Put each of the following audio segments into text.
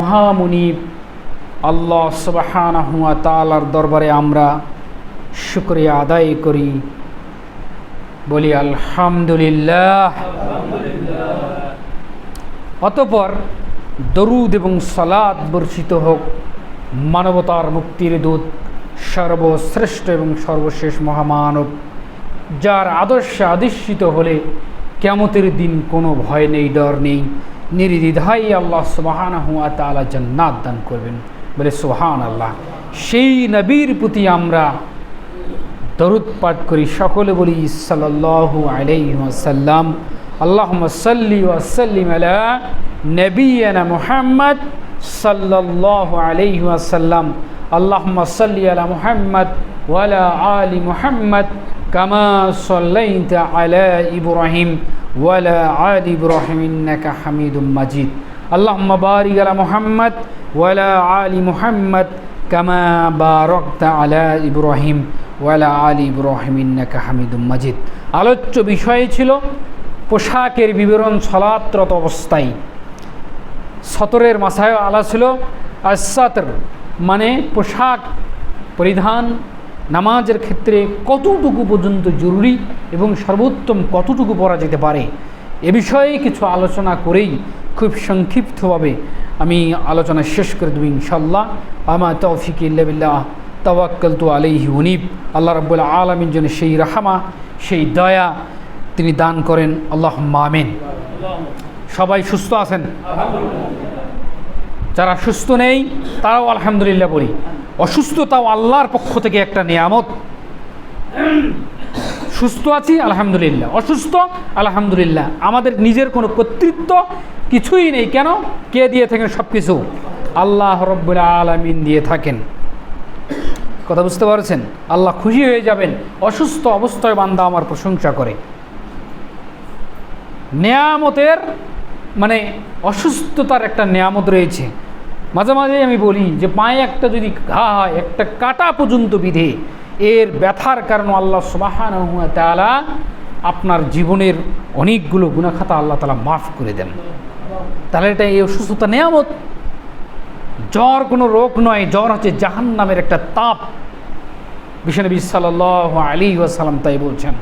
মহামুনিব আল্লাহ সুবহানাহু ওয়া তাআলার দরবারে আমরা শুকরিয়া আদায় করি, বলি আলহামদুলিল্লাহ। অতঃপর দরুদ এবং সালাত বর্ষিত হোক মানবতার মুক্তির দূত, সর্বশ্রেষ্ঠ এবং সর্বশেষ মহামানব, যার আদর্শে আদিষ্ঠিত হলে কিয়ামতের দিন কোনো ভয় নেই, ডর নেই, নির্দ্বিধায় আল্লাহ সুবহানাহু ওয়া তাআলা জান্নাত দান করবেন, বলে সুবহানাল্লাহ। সেই নবীর প্রতি আমরা দরুদ পাঠ করি, সকলে বলি সাল্লাল্লাহু আলাইহি ওয়াসাল্লাম। আল্লাহুম্মা সাল্লি ওয়া সাল্লিম আলা নবিয়িনা মুহাম্মদ সাল্লাল্লাহু আলাইহি ওয়াসাল্লাম। আল্লাহুম্মা সাল্লি আলা মুহাম্মদ ওয়া আলা আলি মুহাম্মদ কামা সাল্লাইতা আলা ইব্রাহিম ওয়া আলা আলি ইব্রাহিম ইন্নাকা হামিদুম মাজিদ। আল্লাহুম্মা বারিক আলা মুহাম্মদ ওয়া আলা আলি মুহাম্মদ কামা বারাকতা আলা ইব্রাহিম ওয়া আলা আলি ইব্রাহিম ইন্নাকা হামিদুম মাজিদ। আলোচ্য বিষয় ছিল পোশাকের বিবরণ সালাতরত অবস্থায়। সতরের মাসায় আলা ছিল আস-সাতর, মানে পোশাক পরিধান নামাজের ক্ষেত্রে কতটুকু পর্যন্ত জরুরি এবং সর্বোত্তম কতটুকু পরা যেতে পারে, এ বিষয়ে কিছু আলোচনা করেই খুব সংক্ষিপ্তভাবে আমি আলোচনা শেষ করে দেব ইনশাআল্লাহ। আমা তৌফিক ইল্লা বিল্লাহ, তাওয়াক্কালতু আলাইহি উনীব। আল্লাহ রাব্বুল আলামিন যেন সেই রাহমা, সেই দয়া তিনি দান করেন, আল্লাহুম্মা আমিন। সবাই সুস্থ আছেন? যারা সুস্থ নেই তারাও আলহামদুলিল্লাহ বলি। অসুস্থতাও আল্লাহর পক্ষ থেকে একটা নিয়ামত। সুস্থ আছি আলহামদুলিল্লাহ, অসুস্থ আলহামদুলিল্লাহ। আমাদের নিজের কোনো কর্তৃত্ব কিছুই নেই। কেন? কে দিয়ে থাকেন? সব কিছু আল্লাহ রাব্বুল আলামিন দিয়ে থাকেন। কথা বুঝতে পারছেন? আল্লাহ খুশি হয়ে যাবেন অসুস্থ অবস্থায় বান্দা আমার প্রশংসা করে। নেয়ামতের মানে অসুস্থতার একটা নেয়ামত রয়েছে। মাঝে মাঝে আমি বলি যে পায়ে একটা যদি ঘা হয়, একটা কাটা পর্যন্ত বিধে, এর ব্যথার কারণে আল্লাহ সুবহানাহু ওয়া তাআলা আপনার জীবনের অনেকগুলো গুনাহ খাতা আল্লাহ তাআলা মাফ করে দেন। তাহলে এটা এই অসুস্থতা নেয়ামত। জ্বর কোনো রোগ নয়, জ্বর হচ্ছে জাহান্নামের একটা তাপ। বিশ্বনবী সাল্লাল্লাহু আলাইহি ওয়াসাল্লাম তাই বলছেন।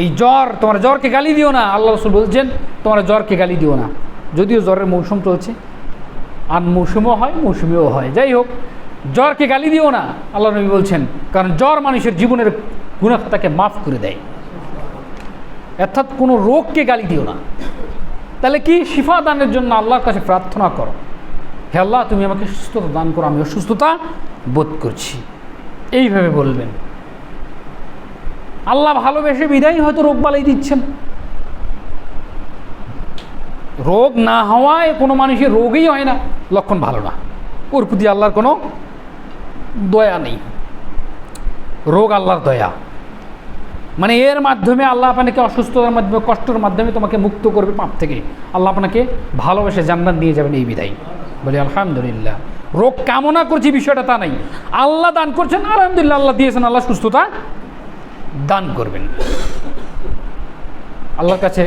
এই জ্বর, তোমার জ্বরকে গালি দিও না। আল্লাহ রাসূল বলছেন তোমার জ্বরকে গালি দিও না। যদিও জ্বরের মৌসুম চলছে, আর মৌসুমও হয়, মৌসুমেও হয়, যাই হোক, জ্বরকে গালি দিও না আল্লাহ নবী বলছেন, কারণ জ্বর মানুষের জীবনের গুনাহ খাতাকে মাফ করে দেয়। অর্থাৎ কোনো রোগকে গালি দিও না। তাহলে কি? শিফা দানের জন্য আল্লাহর কাছে প্রার্থনা করো, হে আল্লাহ তুমি আমাকে সুস্থতা দান করো, আমি অসুস্থতা বোধ করছি, এইভাবে বলবেন। আল্লাহ ভালোবেসে বিদায় হয়তো রোগ বালাই দিচ্ছেন। রোগ না হওয়ায় কোনো মানুষের রোগই হয় না, লক্ষণ ভালো না, ওর প্রতি আল্লাহর কোনো দয়া নেই। রোগ আল্লাহর দয়া, মানে এর মাধ্যমে আল্লাহ আপনাকে অসুস্থতার মাধ্যমে, কষ্টের মাধ্যমে তোমাকে মুক্ত করবে পাপ থেকে। আল্লাহ আপনাকে ভালোবেসে জান্নাত দিয়ে যাবেন এই বিদায়। বলি আলহামদুলিল্লাহ। রোগ কামনা করছি বিষয়টা তা নাই, আল্লাহ দান করছেন, আলহামদুলিল্লাহ, আল্লাহ দিয়েছেন, আল্লাহ সুস্থতা দান করবেন। আল্লাহর কাছে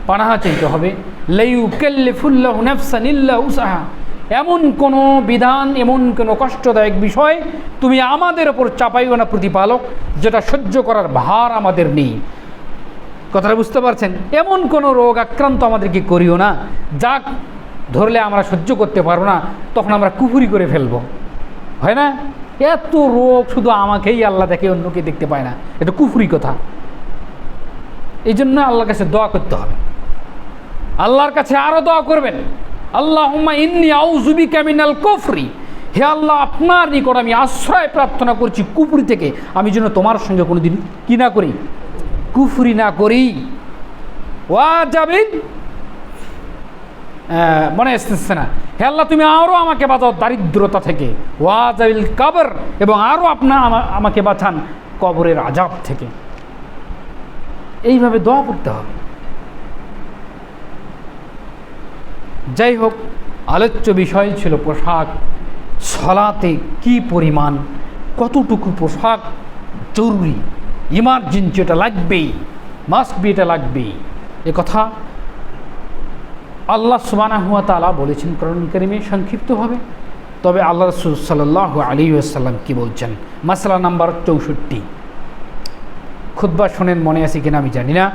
পানাহা চাইতে হবে। লা ইউকাল্লিফুল্লাহু নাফসান ইল্লা উসআহা। এমন কোনো বিধান, এমন কোনো কষ্টদায়ক বিষয় তুমি আমাদের ওপর চাপাইও না প্রতিপালক, যেটা সহ্য করার ভার আমাদের নেই। কথাটা বুঝতে পারছেন? এমন কোনো রোগ আক্রান্ত আমাদেরকে করিও না যা ধরলে আমরা সহ্য করতে পারবো না, তখন আমরা কুফরি করে ফেলবো, হয় না? এত রোগ শুধু আমাকেই আল্লাহ দেখে, অন্যকে দেখতে পায় না, এটা কুফরি কথা। এই জন্য আল্লাহর কাছে দোয়া করতে হবে। আল্লাহর কাছে আরও দোয়া করবেন, আল্লাহুম্মা ইন্নী আউযু বিকা মিনাল কুফরি। হে আল্লাহ, আপনার নিকট আমি আশ্রয় প্রার্থনা করছি কুফরি থেকে। আমি যেন তোমার সঙ্গে কোনোদিন কি না করি, কুফরি না করি। ওয়াজাবিন মনে আসতেছে না। হে আল্লাহ, তুমি আরও আমাকে বাঁচাও দারিদ্রতা থেকে। ওয়াজাবিল কবর, এবং আরও আমাকে বাঁচান কবরের আযাব থেকে। এইভাবে দোয়া করতে হবে। যাই হোক, আলোচ্য বিষয় ছিল পোশাক। সালাতে কি পরিমাণ, কতটুকু পোশাক জরুরি, ইমার্জেন্সি, এটা লাগবেই, মাস্ট বি, এটা লাগবেই। এ কথা আল্লাহ সুবহানাহু ওয়া তাআলা বলেছেন কোরআন কারীমে সংক্ষিপ্তভাবে, তবে আল্লাহ রাসূল সাল্লাল্লাহু আলাইহি ওয়াসাল্লাম কি বলছেন। মাসআলা নাম্বার 64, খুতবা শোনেন, মনে আছে কিনা আমি জানি না।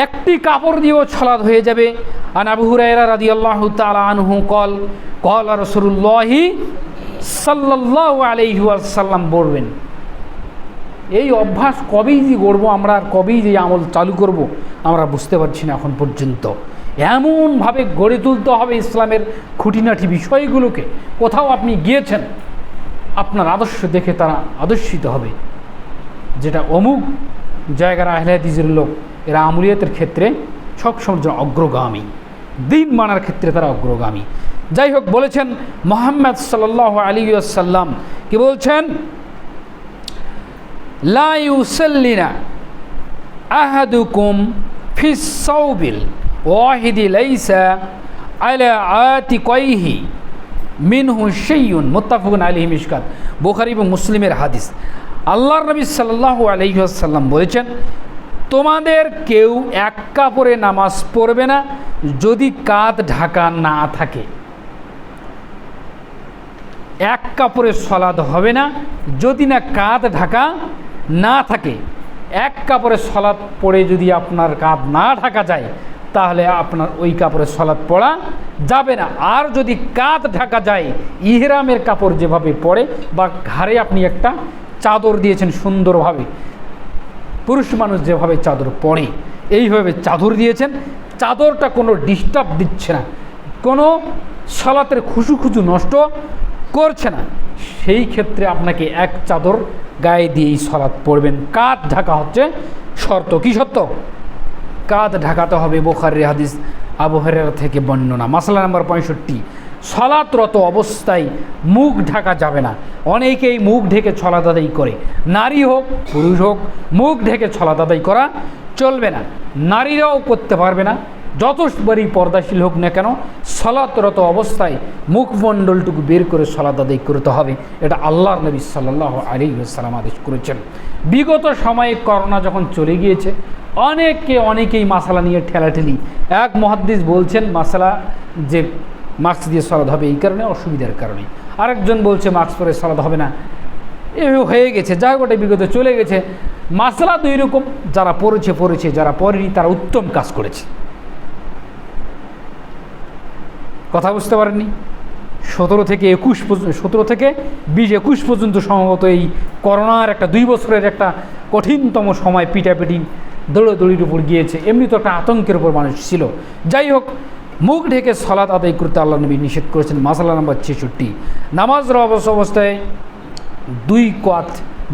একটি কাপড় দিয়েও সালাত হয়ে যাবে। আন আবু হুরায়রা রাদিয়াল্লাহু তাআলা আনহু ক্বালা রাসূলুল্লাহি সাল্লাল্লাহু আলাইহি ওয়াসাল্লাম বলবেন, এই অভ্যাস কবেই যে গড়বো আমরা, আর কবেই যে আমল চালু করব আমরা বুঝতে পারছি না এখন পর্যন্ত। এমনভাবে গড়ে তুলতে হবে ইসলামের খুঁটিনাটি বিষয়গুলোকে। কোথাও আপনি গিয়েছেন, আপনার আদর্শ দেখে তারা আদর্শিত হবে, যেটা অমুক জায়গার আহলে হাদিসের লোক, এরা আমলিয়াতের ক্ষেত্রে সবসময় অগ্রগামী, দিন মানার ক্ষেত্রে তারা অগ্রগামী। যাই হোক, বলেছেন মুহাম্মদ সাল্লাল্লাহু আলাইহি ওয়াসাল্লাম কি বলছেন, লা ইউসাল্লিনা আহাদুকুম ফিস সাওবিল ওয়াহিদি লাইসা আলা আতিকাইহি মিনহু শাইউন, মুত্তাফাকুন আলাইহি, মিশকাত, বুখারী এবং মুসলিমের হাদিস। আল্লাহর নবী সাল্লাল্লাহু আলাইহি ওয়াসাল্লাম বলেছেন, তোমাদের কেউ এক কাপড়ে নামাজ পড়বে না যদি কাঁধ ঢাকা না থাকে। এক কাপড়ে সালাত হবে না যদি না কাঁধ ঢাকা না থাকে। এক কাপড়ে সালাত পড়ে যদি আপনার কাঁধ না ঢাকা যায়, তাহলে আপনার ওই কাপড়ে সালাত পড়া যাবে না। আর যদি কাঁধ ঢাকা যায়, ইহরামের কাপড় যেভাবে পরে, বা ঘাড়ে আপনি একটা চাদর দিয়েছেন সুন্দরভাবে, পুরুষ মানুষ যেভাবে চাদর পরে এইভাবে চাদর দিয়েছেন, চাদরটা কোনো ডিস্টার্ব দিচ্ছে না, কোনো সালাতের খুশু নষ্ট করছে না, সেই ক্ষেত্রে আপনাকে এক চাদর গায়ে দিয়েই সালাত পড়বেন। কাঁধ ঢাকা হচ্ছে শর্ত। কি শর্ত? কাঁধ ঢাকাতে হবে। বুখারীর হাদিস, আবু হুরায়রা থেকে বর্ণনা। মাসআলা নাম্বার 65, সালাতরত অবস্থায় মুখ ঢাকা যাবে না। অনেকেই মুখ ঢেকে সালাত আদায় করে, নারী হোক পুরুষ হোক, মুখ ঢেকে সালাত আদায় করা চলবে না। নারীরাও করতে পারবে না, যতবারই পর্দাশীল হোক না কেন, সালাতরত অবস্থায় মুখমণ্ডলটুকু বের করে সালাত আদায় করতে হবে। এটা আল্লাহর নবী সাল্লাল্লাহু আলাইহি ওয়াসাল্লাম আদেশ করেছেন। বিগত সময়ে করোনা যখন চলে গিয়েছে, অনেকেই মাসালা নিয়ে ঠেলাঠেলি। এক মুহাদ্দিস বলছেন মাসালা যে মাস্ক দিয়ে সালাত হবে এই কারণে, অসুবিধার কারণে। আরেকজন বলছে মাস্ক পরে সালাত হবে না। এভাবে হয়ে গেছে, যা গোটা বিগত চলে গেছে। মাসালা দুই রকম, যারা পড়েছে, যারা পড়েনি তারা উত্তম কাজ করেছে। কথা বুঝতে পারেননি? 17 থেকে 20-21 পর্যন্ত সম্ভবত এই করোনার একটা 2 বছরের একটা কঠিনতম সময়, পিটাপিটি দৌড়াদৌড়ির উপর গিয়েছে। এমনি তো একটা আতঙ্কের উপর মানুষ ছিল। যাই হোক, মুখ ঢেকে সালাত আদায় করতে আল্লাহ নবী নিষেধ করেছেন। মাসআলা নাম্বার 66, নামাজের অবস্থায়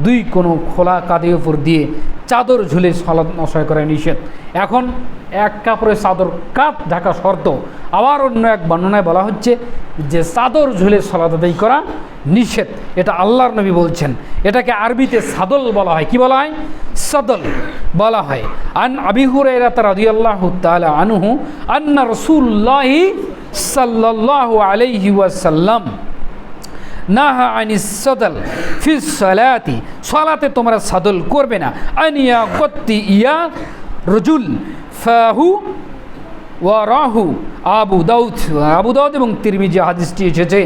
দুই কোনো খোলা কাঁধের উপর দিয়ে চাদর ঝুলে সালাত নষ্ট করা নিষেধ। এখন এক কাপড়ে চাদর কাঁধ ঢাকা শর্ত। আবার অন্য এক বর্ণনায় বলা হচ্ছে যে চাদর ঝুলে সালাত আদায় করা নিষেধ। এটা আল্লাহর নবী বলছেন। এটাকে আরবিতে সাদল বলা হয়। কি বলা হয়? সাদল বলা হয়। আন আবি হুরায়রা রাদিয়াল্লাহু তাআলা আনহু আন্না রাসূলুল্লাহি সাল্লাল্লাহু আলাইহি ওয়াসাল্লাম নাহা আনিস সাদল ফিস সালাতি, সালাতে তোমরা সাদল করবে না। আনিয়া গত্তি ইয়া রজুল ফাহু ওয়া রাহু, আবু দাউদ এবং তিরমিজি হাদিসটি এসেছে।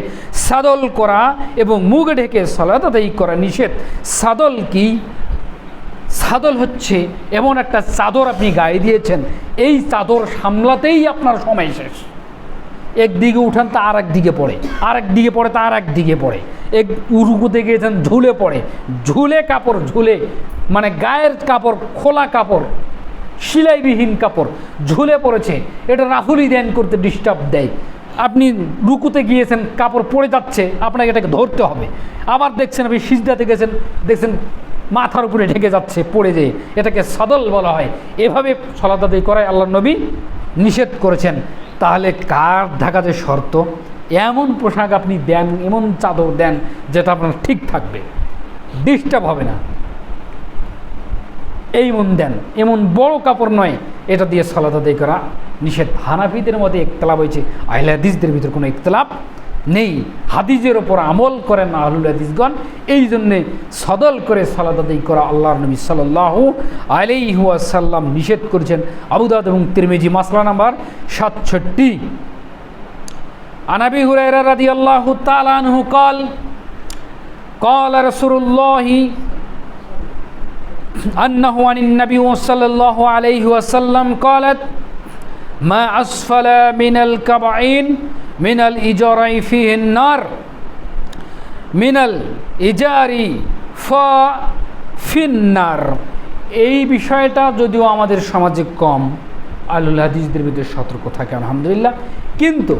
সাদল করা এবং মুখ ঢেকে সালাত আদায় করা নিষেধ। সাদল কি? সাদল হচ্ছে এমন একটা চাদর আপনি গায়ে দিয়েছেন, এই চাদর সামলাতেই আপনার সময় শেষ। একদিকে উঠান তা আর একদিকে পড়ে, আরেকদিকে পড়ে তা আর একদিকে পড়ে। রুকুতে গিয়েছেন ঝুলে কাপড় ঝুলে, মানে গায়ের কাপড়, খোলা কাপড়, সেলাইবিহীন কাপড় ঝুলে পড়েছে। এটা রাফুলি দেন করতে ডিস্টার্ব দেয়। আপনি রুকুতে গিয়েছেন, কাপড় পড়ে যাচ্ছে, আপনাকে এটাকে ধরতে হবে। আবার দেখছেন আপনি সিজদাতে গেছেন, দেখছেন মাথার উপরে ঢেকে যাচ্ছে, পড়ে যেয়ে, এটাকে সাদল বলা হয়। এভাবে সালাত আদায় করায় আল্লাহর নবী নিষেধ করেছেন। তাহলে কার ঢাকা যে শর্ত, এমন পোশাক আপনি দেন, এমন চাদর দেন যেটা আপনার ঠিক থাকবে, ডিস্টার্ব হবে না, এই মন দেন। এমন বড় কাপড় নয়, এটা দিয়ে সালাত আদায় করা নিষেধ। হানাফিদের মধ্যে ইখতিলাফ হয়েছে, আহলে হাদিসদের ভিতর কোনো ইখতিলাফ নেই, হাদিসের ওপর আমল করেন না আহলুল হাদিসগণ। এই জন্যে সদল করে সালাত আদায় করা আল্লাহর নবী সাল্লাল্লাহু আলাইহি ওয়াসাল্লাম নিষেধ করেছেন। আবু দাউদ এবং তিরমিজি, মাসলা নাম্বার 67। আন আবি হুরায়রা রাদিয়াল্লাহু তাআলা আনহু قال قال رسول الله أنه عن النبي صلى الله عليه وسلم قالت ما أسفل من الكعبين من الإجار فيه النار من الإجار ففي النار। এই বিষয়টা যদিও আমাদের সমাজে কম, আহলুল হাদিসদের ভিতরে সতর্ক থাকে আলহামদুলিল্লাহ, কিন্তু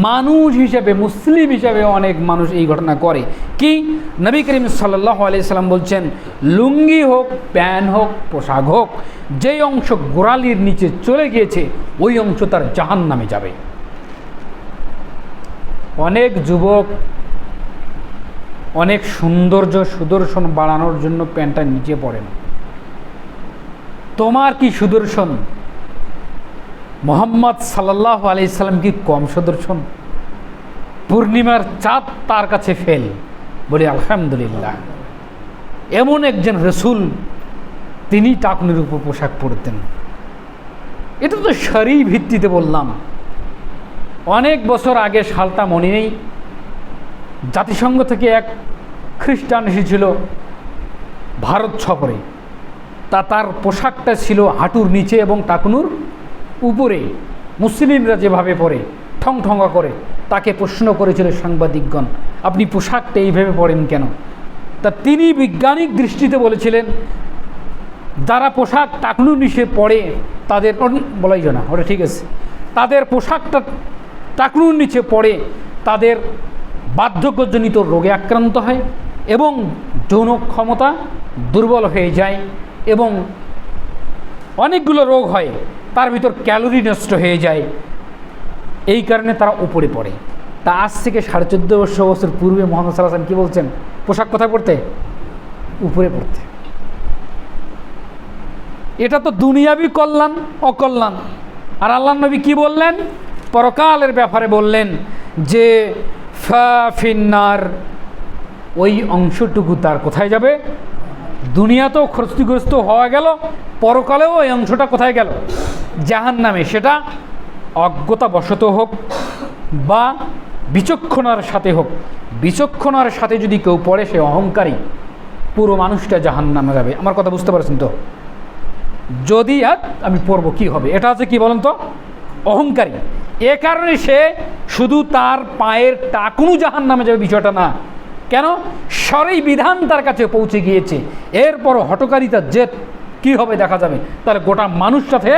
মানুষ হিসাবে, মুসলিম হিসাবে অনেক মানুষ এই ঘটনা করে। কি? নবী করিম সাল্লাল্লাহু আলাইহি সাল্লাম বলছেন, লুঙ্গি হোক, প্যান্ট হোক, পোশাক হোক, যেই অংশ গোড়ালির নিচে চলে গিয়েছে ওই অংশ তার জাহান্নামে যাবে। অনেক যুবক অনেক সৌন্দর্য সুদর্শন বাড়ানোর জন্য প্যান্টটা নিচে পড়ে না। তোমার কি সুদর্শন? মোহাম্মদ সাল্লাল্লাহু আলাইহি সাল্লাম কি কম সুদর্শন? পূর্ণিমার চাঁদ তার কাছে ফেল, বলি আলহামদুলিল্লাহ। এমন একজন রসুল, তিনি টাকনুর উপর পোশাক পরতেন। এটা তো শরী ভিত্তিতে বললাম। অনেক বছর আগে, সালটা মনে নেই, জাতিসংঘ থেকে এক খ্রিস্টান এসেছিল ভারত সফরে। তার পোশাকটা ছিল হাঁটুর নিচে এবং টাকনুর উপরে। মুসলিমরা যেভাবে পরে ঠং ঠঙ্গা করে, তাকে প্রশ্ন করেছিল সাংবাদিকগণ, আপনি পোশাকটা এইভাবে পরেন কেন? তা তিনি বৈজ্ঞানিক দৃষ্টিতে বলেছিলেন, যারা পোশাক টাকনুর নিচে পরে তাদের, বলাই না ওটা ঠিক আছে, তাদের পোশাকটা টাকনুর নিচে পড়ে তাদের বার্ধক্যজনিত রোগে আক্রান্ত হয় এবং যৌন ক্ষমতা দুর্বল হয়ে যায় এবং অনেকগুলো রোগ হয়, তার ভিতর ক্যালোরি নষ্ট হয়ে যায়। এই কারণে তারা উপরে পড়ে। তা আজ থেকে 1450 বছর পূর্বে মুহাম্মদ সাল্লাল্লাহু আলাইহি ওয়াসাল্লাম কী বলছেন? পোশাক কোথায় পড়তে? উপরে পড়তে। এটা তো দুনিয়াবি কল্যাণ, অকল্যাণ। আর আল্লাহর নবী কি বললেন? পরকালের ব্যাপারে বললেন যে ফাফিন্নার, ওই অংশটুকু তার কোথায় যাবে? দুনিয়াতেও ক্ষতিগ্রস্ত হওয়া গেল, পরকালেও ওই অংশটা কোথায় গেল? জাহান্নামে। সেটা অজ্ঞতাবশত হোক বা বিচক্ষণার সাথে হোক। বিচক্ষণার সাথে যদি কেউ পড়ে, সে অহংকারী, পুরো মানুষটা জাহান্নামে যাবে। আমার কথা বুঝতে পারছেন তো? যদি আমি পড়বো কি হবে, এটা হচ্ছে কি বলেন তো? অহংকারী। এ কারণে সে শুধু তার পায়ের টাকুনু জাহান্নামে যাবে বিষয়টা না। কেন? শরঈ বিধান তার কাছে পৌঁছে গিয়েছে। এরপর হটকারিতা জেদ কি হবে দেখা যাবে। তাহলে গোটা মানুষটাতে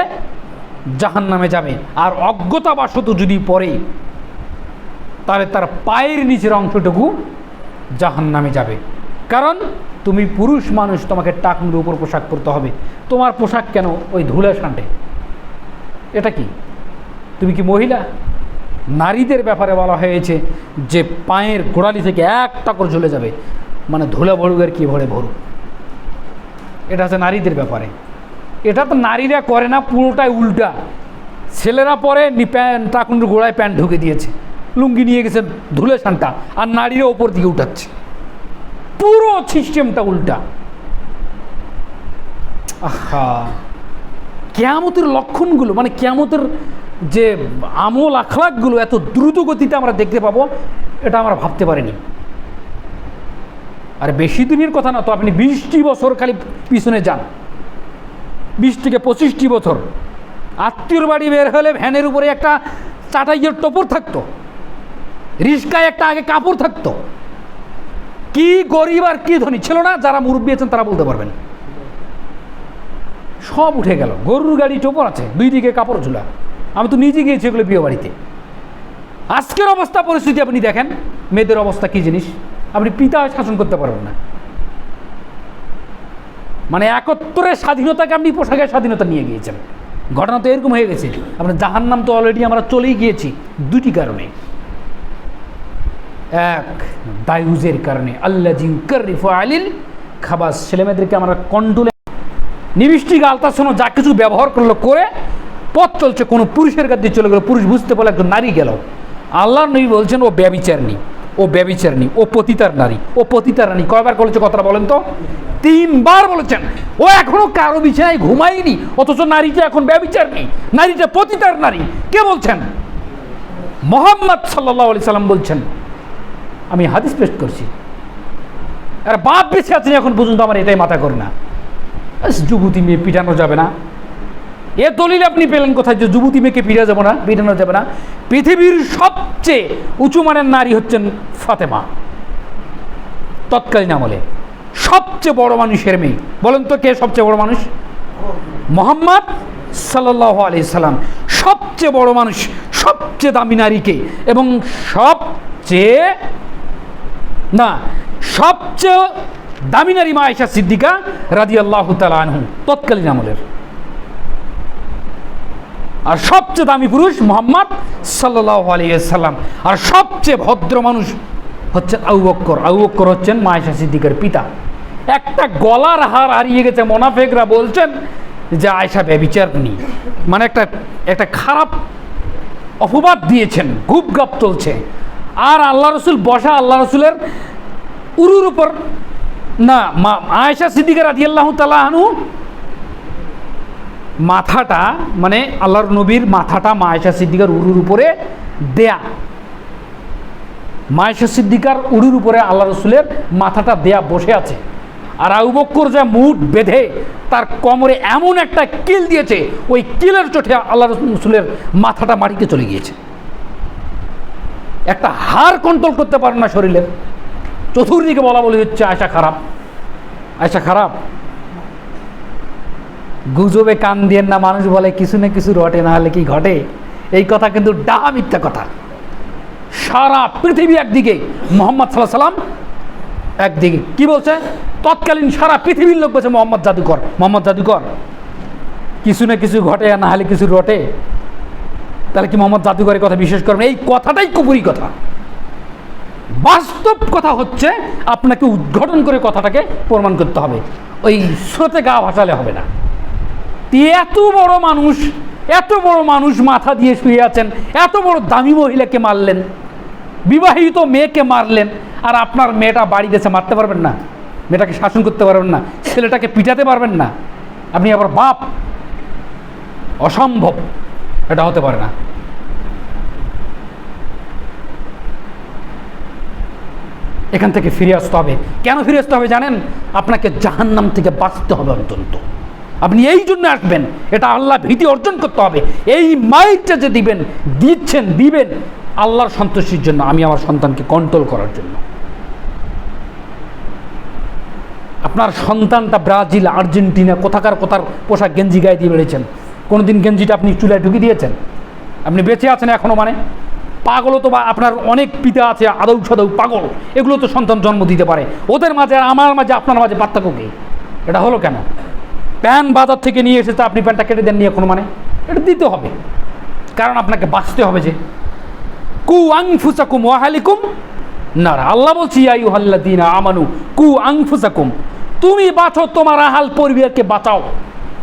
জাহান্নামে যাবে। আর অজ্ঞতাবশত যদি পড়ে, তাহলে তার পায়ের নিচের অংশটুকু জাহান্নামে যাবে। কারণ তুমি পুরুষ মানুষ, তোমাকে টাকনুর উপর পোশাক পরতে হবে। তোমার পোশাক কেন ওই ধুলা সাঁটে? এটা কি? তুমি কি মহিলা? নারীদের ব্যাপারে বলা হয়েছে যে পায়ের গোড়ালি থেকে একটা করে ঝুলে যাবে, মানে ধুলা ভরুকের কি ভরে ভরুক। এটা হচ্ছে নারীদের ব্যাপারে। এটা তো নারীরা করে না, পুরোটাই উল্টা। ছেলেরা পরে প্যান্ট টাকুনুর গোড়ায় প্যান্ট ঢুকে দিয়েছে, লুঙ্গি নিয়ে গেছে ধুলে সানটা, আর নারীরা ওপর দিকে উঠাচ্ছে। পুরো সিস্টেমটা উল্টা। আহা, কিয়ামতের লক্ষণগুলো, মানে কিয়ামতের যে আমল আখলাকগুলো এত দ্রুত গতিতে আমরা দেখতে পাবো, এটা আমরা ভাবতে পারিনি। আর বেশি দিনের কথা না তো, আপনি 20টি বছর খালি পিছনে যান, 20 থেকে 25টি বছর। আত্মীয়র বাড়ি বের হলে ভ্যানের উপরে একটা চাটাইয়ের টোপর থাকতো, রিস্কায় একটা আগে কাপড় থাকতো। কি গরিব আর কি ধনী ছিল না, যারা মুরব্বী আছেন তারা বলতে পারবেন। সব উঠে গেল। গরুর গাড়ি টোপর আছে, 2 দিকে কাপড় ঝুলা। আমি তো নিজে গিয়েছি এগুলো বিয়ে বাড়িতে। আজকের অবস্থা পরিস্থিতি আপনি দেখেন, মেয়েদের অবস্থা কি জিনিস, আপনি পিতা শাসন করতে পারবেন না। মানে 71-এর স্বাধীনতাকে আপনি পোশাকের স্বাধীনতা নিয়ে গিয়েছেন। ঘটনা তো এরকম হয়ে গেছে। আপনার জাহান্নাম তো অলরেডি আমরা চলেই গিয়েছি 2টি কারণে। এক, দায়ুজের কারণে, আল্লাযী ইউকাররিফু আলিল খাবাস, ছেলেমেয়েদেরকে আমরা কন্ট্রোলে, নিবিষ্টিক আলতাসন যা কিছু ব্যবহার করলো করে পথ চলছে, কোনো পুরুষের কাছে চলে গেল, পুরুষ বুঝতে পারলো একজন নারী গেল। আল্লাহর নবী বলছেন ও ব্যভিচারিণী, ও ব্যভিচারিণী, ও পতিতার নারী, ও পতিতার রানী। কয়বার বলেছে কথাটা বলেন তো? 3 বার বলেছেন। ও এখনো কারো বিছানায় ঘুমায়নি, অথচ নারীটা এখন ব্যভিচারিণী, নারীটা পতিতার নারী। কে বলছেন? মুহাম্মদ সাল্লাল্লাহু আলাইহি সাল্লাম বলছেন। আমি হাদিস পেশ করছি। আর বাপ বেঁচে আছেন এখন পর্যন্ত আমার এটাই মাথা করে না, যুবতী মেয়ে পিটানো যাবে না। এ দলিল আপনি পেলেন কোথায় যে যুবতী মেয়েকে পিটানো যাবে না? পৃথিবীর সবচেয়ে উঁচু মানের নারী হচ্ছেন ফাতেমা, তৎকালীন আমলে সবচেয়ে বড় মানুষের মেয়ে। বলেন তো কে সবচেয়ে বড় মানুষ? মুহাম্মদ সাল্লাল্লাহু আলাইহি সাল্লাম। সবচেয়ে বড় মানুষ, সবচেয়ে দামি নারীকে, এবং সবচেয়ে দামি নারী মা আয়েশা সিদ্দিকা রাদিয়াল্লাহু তাআলা আনহু, তৎকালীন আমলের। আর সবচেয়ে দামি পুরুষ মুহাম্মদ সাল্লাল্লাহু আলাইহি সাল্লাম। আর সবচেয়ে ভদ্র মানুষ হচ্ছেন আবু বকর। আবু বকর হচ্ছেন মা আয়েশা সিদ্দিকার পিতা। একটা গলার হার হারিয়ে গেছে, মুনাফিকরা বলছেন যে আয়েশা ব্যভিচারিণী, মানে একটা খারাপ অপবাদ দিয়েছেন, গুপগাপ চলছে। আর আল্লাহ রসুল বসা, আল্লাহ রসুলের উরুর উপর না, আয়েশা সিদ্দিকা রাদিয়াল্লাহু তাআলা আনহু মাথাটা, মানে আল্লাহর নবীর মাথাটা মা আয়েশা সিদ্দিকার উরুর উপরে দেয়া। মা আয়েশা সিদ্দিকার উরুর উপরে আল্লাহ রসুলের মাথাটা দেয়া বসে আছে। আর আবু বকর যা মুঠ বেঁধে তার কোমরে এমন একটা কিল দিয়েছে, ওই কিলের চোটে আল্লাহ রসুলের মাথাটা মাটিতে চলে গিয়েছে। একটা হাড় কন্ট্রোল করতে পারে না শরীরের। চতুর্দিকে বলা বলি হচ্ছে আয়েশা খারাপ, আয়েশা খারাপ। গুজবে কান দিয়েন না, মানুষ বলে কিছু না কিছু রটে, না হলে কি ঘটে। এই কথা কিন্তু ডাহা মিথ্যা কথা। সারা পৃথিবী একদিকে, মুহাম্মদ সাল্লাল্লাহু আলাইহি সাল্লাম একদিকে। কি বলছে? তৎকালীন সারা পৃথিবীর লোক বলছে মোহাম্মদ জাদুকর, মোহাম্মদ জাদুকর। কিছু না কিছু ঘটে, না হলে কিছু রটে। তাহলে কি মোহাম্মদ জাদুকরের কথা বিশ্বাস করবেন? এই কথাটাই কুফরি কথা। বাস্তব কথা হচ্ছে আপনাকে উদ্ঘাটন করে কথাটাকে প্রমাণ করতে হবে, ওই স্রোতে গা ভাসালে হবে না। এত বড় মানুষ মাথা দিয়ে শুয়ে আছেন, এত বড় দামি মহিলাকে মারলেন, বিবাহিত মেয়েকে মারলেন, আর আপনার মেয়েটা বাড়ি দেশে মারতে পারবেন না, মেয়েটাকে শাসন করতে পারবেন না, ছেলেটাকে পিটাতে পারবেন না, আপনি আবার বাপ। অসম্ভব, এটা হতে পারে না। এখান থেকে ফিরে আসতে হবে। কেন ফিরে আসতে হবে জানেন? আপনাকে জাহান্নাম থেকে বাঁচতে হবে অন্তত। আপনি এই জন্য আসবেন, এটা আল্লাহ ভীতি অর্জন করতে হবে। এই মাইন্ডটা যে দিবেন আল্লাহর সন্তুষ্টির জন্য, আমি আমার সন্তানকে কন্ট্রোল করার জন্য। আপনার সন্তানটা ব্রাজিল, আর্জেন্টিনা, কোথাকার পোশাক গেঞ্জি গায়ে দিয়ে বেড়েছেন, কোনোদিন গেঞ্জিটা আপনি চুলায় ঢুকিয়ে দিয়েছেন? আপনি বেঁচে আছেন এখনো, মানে পাগলও তো, বা আপনার অনেক পিতা আছে আদৌ সাদৌ পাগল, এগুলো তো সন্তান জন্ম দিতে পারে। ওদের মাঝে আর আমার মাঝে, আপনার মাঝে পার্থক্য কি? এটা হলো কেন? প্যান্ট বাজার থেকে নিয়ে এসেছে, আপনি প্যান্টটা কেটে দেন নিয়ে কোনো, মানে এটা দিতে হবে, কারণ আপনাকে বাঁচতে হবে। যে কু আনফুসাকুম ওয়া আহলিকুম নার, আল্লাহ বলছি ইয়া আইয়ুহাল্লাযীনা আমানু কু আনফুসাকুম, তুমি বাঁচো, তোমার আহাল পরিবারকে বাঁচাও।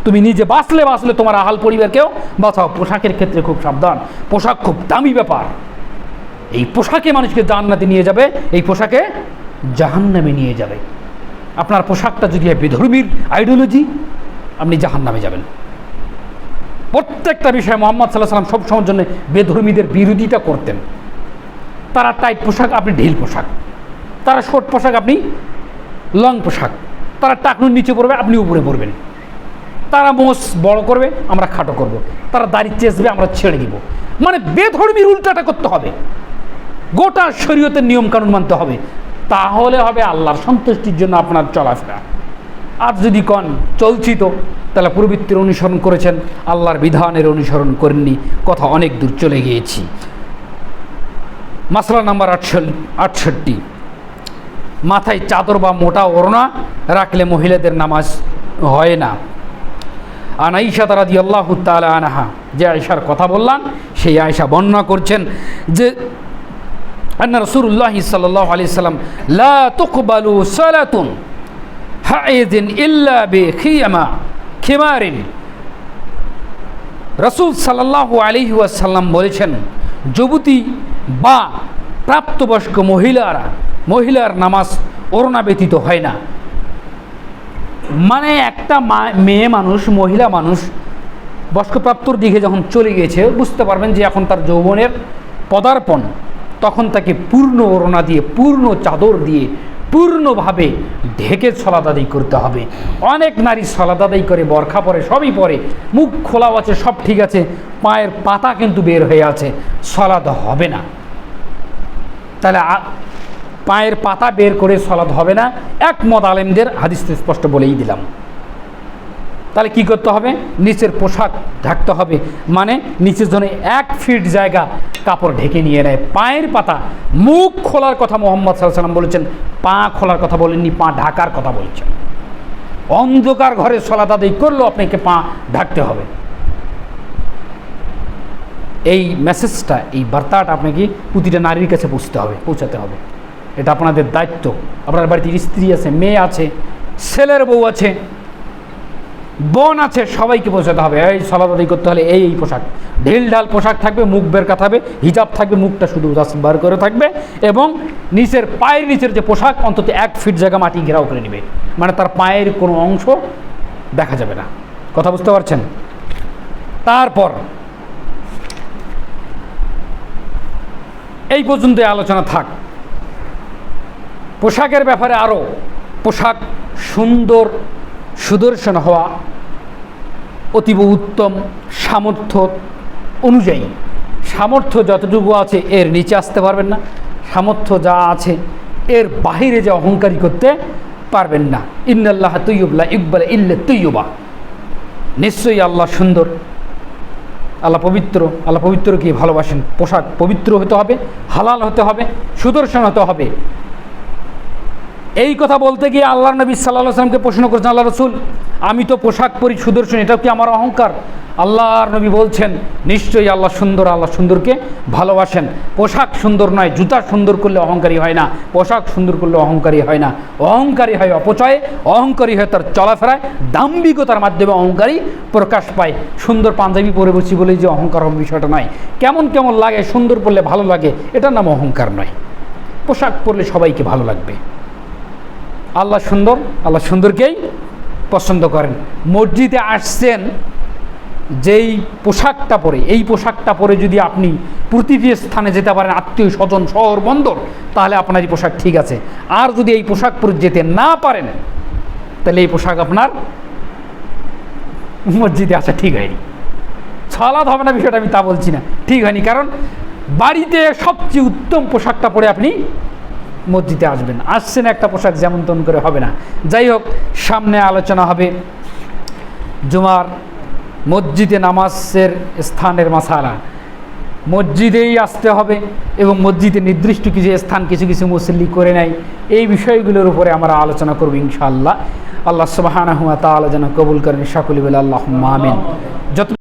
তুমি নিজে বাঁচলে তোমার আহাল পরিবারকেও বাঁচাও। পোশাকের ক্ষেত্রে খুব সাবধান, পোশাক খুব দামি ব্যাপার। এই পোশাকে মানুষকে জান্নাতে নিয়ে যাবে, এই পোশাকে জাহান্নামে নিয়ে যাবে। আপনার পোশাকটা যদি হয় বেধর্মীর আইডিওলজি, আপনি জাহান্নামে যাবেন। প্রত্যেকটা বিষয়ে মুহাম্মদ সাল্লাল্লাহু আলাইহি ওয়াসাল্লাম সবসময়ের জন্য বেধর্মীদের বিরোধিতা করতেন। তারা টাইট পোশাক, আপনি ঢিল পোশাক। তারা শর্ট পোশাক, আপনি লং পোশাক। তারা টাকনুর নিচে পড়বে, আপনি উপরে পড়বেন। তারা মোষ বড় করবে, আমরা খাটো করব। তারা দাড়ি চেঁচবে, আমরা ছেড়ে দিব। মানে বেধর্মীর উল্টাটা করতে হবে, গোটা শরীয়তের নিয়ম কানুন মানতে হবে, তাহলে হবে আল্লাহর সন্তুষ্টির জন্য আপনার চলাফেরা। আর যদি কন চলছি তো, তাহলে প্রবৃত্তির অনুসরণ করেছেন, আল্লাহর বিধানের অনুসরণ করেননি, কথা অনেক দূর চলে গিয়েছি। মাসলা নাম্বার 68, মাথায় চাদর বা মোটা ওড়না রাখলে মহিলাদের নামাজ হয় না। আন আয়েশা রাদিয়াল্লাহু তাআলা আনহা, যে আয়েশার কথা বললাম, সেই আয়েশা বর্ণনা করছেন যে আন্না রাসূলুল্লাহ সাল্লাল্লাহু আলাইহি ওয়াসাল্লাম লা তুকবালু সালাতুন হাইদিন ইল্লা বিখিমারিন। রাসূল সাল্লাল্লাহু আলাইহি ওয়াসাল্লাম বলেছেন, যুবতী বা প্রাপ্তবয়স্ক মহিলার নামাজ ওড়না ব্যতীত হয় না। মানে একটা মেয়ে মানুষ, মহিলা মানুষ বয়স্কপ্রাপ্তর দিকে যখন চলে গিয়েছে, বুঝতে পারবেন যে এখন তার যৌবনের পদার্পণ, তখন তাকে পূর্ণ ওড়না দিয়ে, পূর্ণ চাদর দিয়ে, পূর্ণভাবে ঢেকে সালাত আদায় করতে হবে। অনেক নারী সালাত আদায় করে, বরখা পরে, সবই পরে, মুখ খোলাও আছে, সব ঠিক আছে, পায়ের পাতা কিন্তু বের হয়ে আছে, সালাত হবে না। তাহলে পায়ের পাতা বের করে সালাত হবে না, একমত আলেমদের, হাদিস স্পষ্ট বলেই দিলাম। তাহলে কি করতে হবে? নিচের পোশাক ঢাকতে হবে, মানে নিচের জন্য 1 ফিট জায়গা কাপড় ঢেকে নিয়ে নেয়। পায়ের পাতা, মুখ খোলার কথা মুহাম্মদ সাল্লাল্লাহু আলাইহি ওয়াসাল্লাম বলেছেন, পা খোলার কথা বলেননি, পা ঢাকার কথা বলছেন। অন্ধকার ঘরে সালাত আদায় করলেও আপনাকে পা ঢাকতে হবে। এই মেসেজটা, এই বার্তাটা আপনাকে প্রতিটা নারীর কাছে পৌঁছাতে হবে। এটা আপনাদের দায়িত্ব। আপনার বাড়িতে স্ত্রী আছে, মেয়ে আছে, ছেলের বউ আছে, বোন আছে, সবাইকে পৌঁছাতে হবে। এই সালাত আদায় করতে হলে এই পোশাক, ঢিল ঢাল পোশাক থাকবে, মুখ বের কথা হবে, হিজাব থাকবে, মুখটা শুধু বার করে থাকবে, এবং নিচের পায়ের নিচের যে পোশাক অন্তত 1 ফিট জায়গা মাটি ঘেরাও করে নেবে, মানে তার পায়ের কোনো অংশ দেখা যাবে না। কথা বুঝতে পারছেন? তারপর এই পর্যন্ত আলোচনা থাক। পোশাকের ব্যাপারে আরও, পোশাক সুন্দর, সুদর্শন হওয়া অতীব উত্তম, সামর্থ্য অনুযায়ী। সামর্থ্য যতটুকু আছে এর নিচে আসতে পারবেন না, সামর্থ্য যা আছে এর বাহিরে যে অহংকারী করতে পারবেন না। ইন্নাল্লাহ তৈয়ব লা ইকবালা ইল্লা তৈয়বা, নিশ্চয়ই আল্লাহ সুন্দর, আল্লাহ পবিত্র, আল্লাহ পবিত্রকে ভালোবাসেন। পোশাক পবিত্র হতে হবে, হালাল হতে হবে, সুদর্শন হতে হবে। এই কথা বলতে গিয়ে আল্লাহ নবী সাল্লাল্লাহু আলাইহি ওয়াসাল্লামকে প্রশ্ন করেছেন, আল্লাহ রাসূল, আমি তো পোশাক পরি সুদর্শন, এটাও কি আমার অহংকার? আল্লাহর নবী বলছেন, নিশ্চয়ই আল্লাহ সুন্দর, আল্লাহ সুন্দরকে ভালোবাসেন। পোশাক সুন্দর নয়, জুতা সুন্দর করলে অহংকারী হয় না, পোশাক সুন্দর করলে অহংকারী হয় না। অহংকারী হয় অপচয়ে, অহংকারী হয় তার চলাফেরায়, দাম্ভিকতার মাধ্যমে অহংকারী প্রকাশ পায়। সুন্দর পাঞ্জাবি পরে বসি বলেই যে অহংকার হবে বিষয়টা নয়। কেমন কেমন লাগে, সুন্দর পরলে ভালো লাগে, এটার নাম অহংকার নয়। পোশাক পরলে সবাইকে ভালো লাগবে। আল্লাহ সুন্দর, আল্লাহ সুন্দরকেই পছন্দ করেন। মসজিদে আসছেন যেই পোশাকটা পরে, এই পোশাকটা পরে যদি আপনি প্রতিটি স্থানে যেতে পারেন, আত্মীয় স্বজন, শহর বন্দর, তাহলে আপনার এই পোশাক ঠিক আছে। আর যদি এই পোশাক পরে যেতে না পারেন, তাহলে এই পোশাক আপনার মসজিদে আসা ঠিক হয়নি। সালাত হবে না বিষয়টা আমি তা বলছি না, ঠিক হয়নি। কারণ বাড়িতে সবচেয়ে উত্তম পোশাকটা পরে আপনি মসজিদে আসছেন একটা পোশাক যেমন তেমন করে হবে না। যাই হোক, সামনে আলোচনা হবে জুমার মসজিদে নামাজের স্থানের মাসালা। মসজিদেই আসতে হবে এবং মসজিদে নির্দিষ্ট কিছু স্থান কিছু কিছু মুসল্লি করে নেয়, এই বিষয়গুলোর উপরে আমরা আলোচনা করব ইনশাআল্লাহ। আল্লাহ সুবহানাহু ওয়া তাআলা যেন কবুল করেন। সকলে বলে আল্লাহুম্মা আমিন। যত